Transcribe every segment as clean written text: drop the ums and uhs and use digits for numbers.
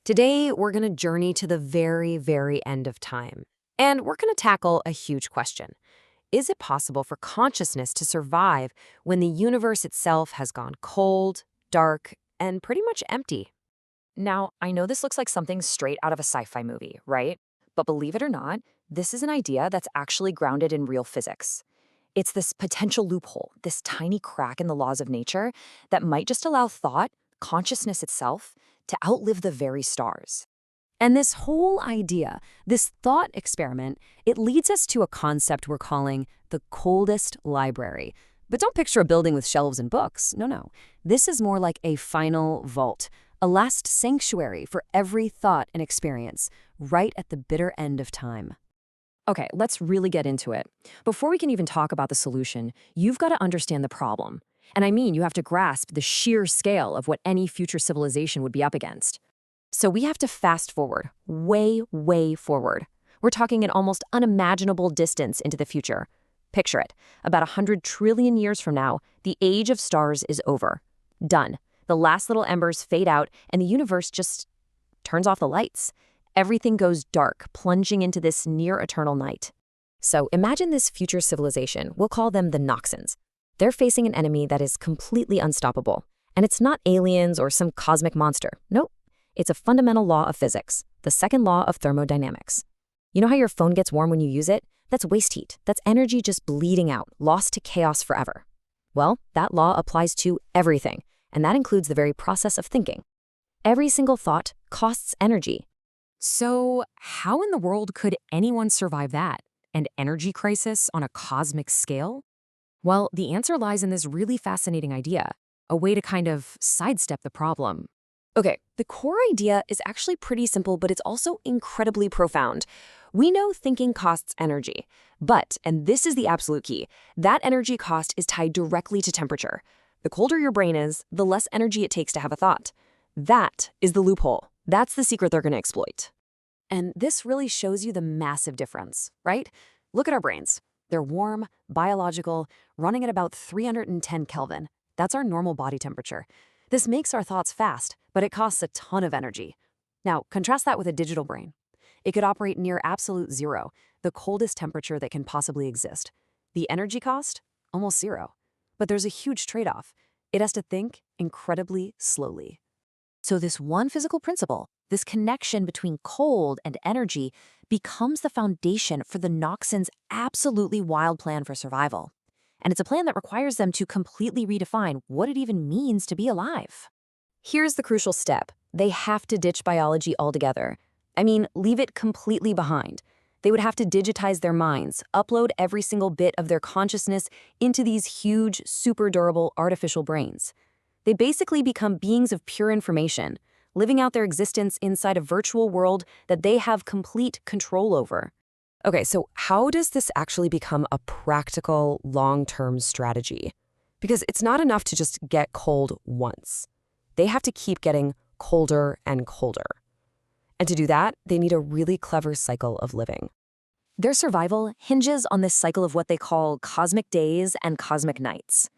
Today, we're going to journey to the very, very end of time. And we're going to tackle a huge question. Is it possible for consciousness to survive when the universe itself has gone cold, dark, and pretty much empty? Now, I know this looks like something straight out of a sci-fi movie, right? But believe it or not, this is an idea that's actually grounded in real physics. It's this potential loophole, this tiny crack in the laws of nature that might just allow thought, consciousness itself, to outlive the very stars. And this whole idea, this thought experiment, it leads us to a concept we're calling the Coldest Library. But don't picture a building with shelves and books. No. This is more like a final vault, a last sanctuary for every thought and experience, right at the bitter end of time. Okay, let's really get into it. Before we can even talk about the solution, you've got to understand the problem. And I mean, you have to grasp the sheer scale of what any future civilization would be up against. So we have to fast forward, way, way forward. We're talking an almost unimaginable distance into the future. Picture it. About 100 trillion years from now, the age of stars is over. Done. The last little embers fade out, and the universe just turns off the lights. Everything goes dark, plunging into this near-eternal night. So imagine this future civilization. We'll call them the Noxans. They're facing an enemy that is completely unstoppable. And it's not aliens or some cosmic monster. Nope. It's a fundamental law of physics, the second law of thermodynamics. You know how your phone gets warm when you use it? That's waste heat. That's energy just bleeding out, lost to chaos forever. Well, that law applies to everything, and that includes the very process of thinking. Every single thought costs energy. So how in the world could anyone survive that? An energy crisis on a cosmic scale? Well, the answer lies in this really fascinating idea, a way to kind of sidestep the problem. Okay, the core idea is actually pretty simple, but it's also incredibly profound. We know thinking costs energy, but, and this is the absolute key, that energy cost is tied directly to temperature. The colder your brain is, the less energy it takes to have a thought. That is the loophole. That's the secret they're going to exploit. And this really shows you the massive difference, right? Look at our brains. They're warm, biological, running at about 310 Kelvin. That's our normal body temperature. This makes our thoughts fast, but it costs a ton of energy. Now, contrast that with a digital brain. It could operate near absolute zero, the coldest temperature that can possibly exist. The energy cost? Almost zero. But there's a huge trade-off. It has to think incredibly slowly. So this one physical principle, this connection between cold and energy, becomes the foundation for the Noxans' absolutely wild plan for survival. And it's a plan that requires them to completely redefine what it even means to be alive. Here's the crucial step. They have to ditch biology altogether. I mean, leave it completely behind. They would have to digitize their minds, upload every single bit of their consciousness into these huge, super durable artificial brains. They basically become beings of pure information, living out their existence inside a virtual world that they have complete control over. Okay, so how does this actually become a practical, long-term strategy? Because it's not enough to just get cold once. They have to keep getting colder and colder. And to do that, they need a really clever cycle of living. Their survival hinges on this cycle of what they call cosmic days and cosmic nights.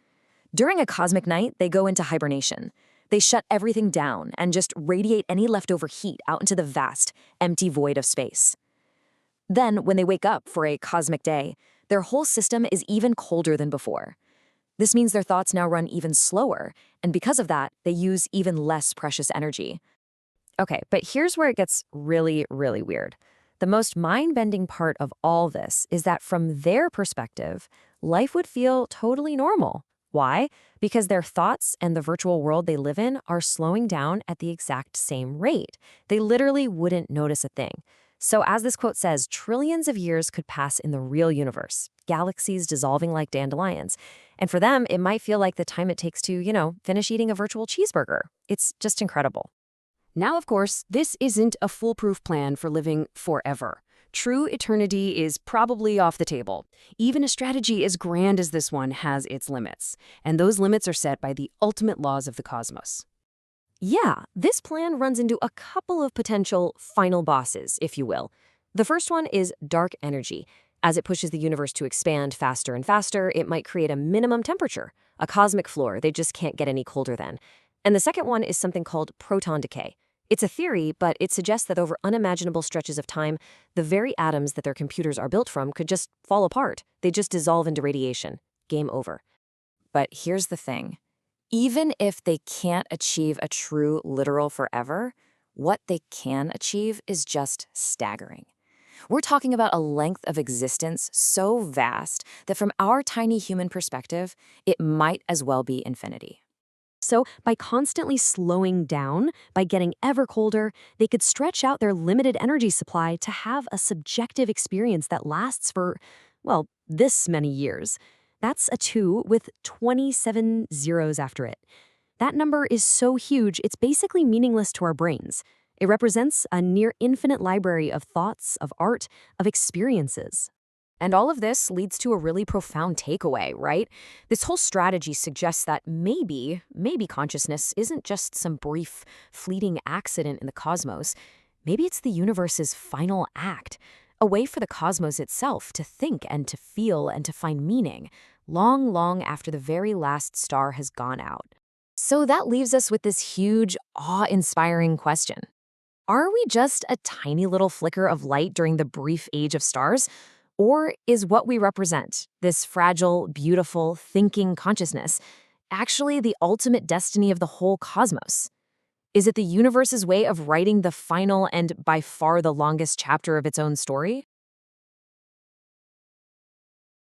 During a cosmic night, they go into hibernation. They shut everything down and just radiate any leftover heat out into the vast, empty void of space. Then, when they wake up for a cosmic day, their whole system is even colder than before. This means their thoughts now run even slower, and because of that, they use even less precious energy. Okay, but here's where it gets really, really weird. The most mind-bending part of all this is that from their perspective, life would feel totally normal. Why? Because their thoughts and the virtual world they live in are slowing down at the exact same rate. They literally wouldn't notice a thing. So as this quote says, trillions of years could pass in the real universe, galaxies dissolving like dandelions. And for them, it might feel like the time it takes to, finish eating a virtual cheeseburger. It's just incredible. Now, of course, this isn't a foolproof plan for living forever. True eternity is probably off the table. Even a strategy as grand as this one has its limits, and those limits are set by the ultimate laws of the cosmos. Yeah, this plan runs into a couple of potential final bosses, if you will. The first one is dark energy. As it pushes the universe to expand faster and faster, it might create a minimum temperature, a cosmic floor. They just can't get any colder then. And the second one is something called proton decay. It's a theory, but it suggests that over unimaginable stretches of time, the very atoms that their computers are built from could just fall apart. They just dissolve into radiation. Game over. But here's the thing. Even if they can't achieve a true literal forever, what they can achieve is just staggering. We're talking about a length of existence so vast that from our tiny human perspective, it might as well be infinity. So, by constantly slowing down, by getting ever colder, they could stretch out their limited energy supply to have a subjective experience that lasts for, well, this many years. That's a 2 with 27 zeros after it. That number is so huge, it's basically meaningless to our brains. It represents a near infinite library of thoughts, of art, of experiences. And all of this leads to a really profound takeaway, right? This whole strategy suggests that maybe consciousness isn't just some brief, fleeting accident in the cosmos. Maybe it's the universe's final act, a way for the cosmos itself to think and to feel and to find meaning, long, long after the very last star has gone out. So that leaves us with this huge, awe-inspiring question. Are we just a tiny little flicker of light during the brief age of stars? Or is what we represent, this fragile, beautiful, thinking consciousness, actually the ultimate destiny of the whole cosmos? Is it the universe's way of writing the final and by far the longest chapter of its own story?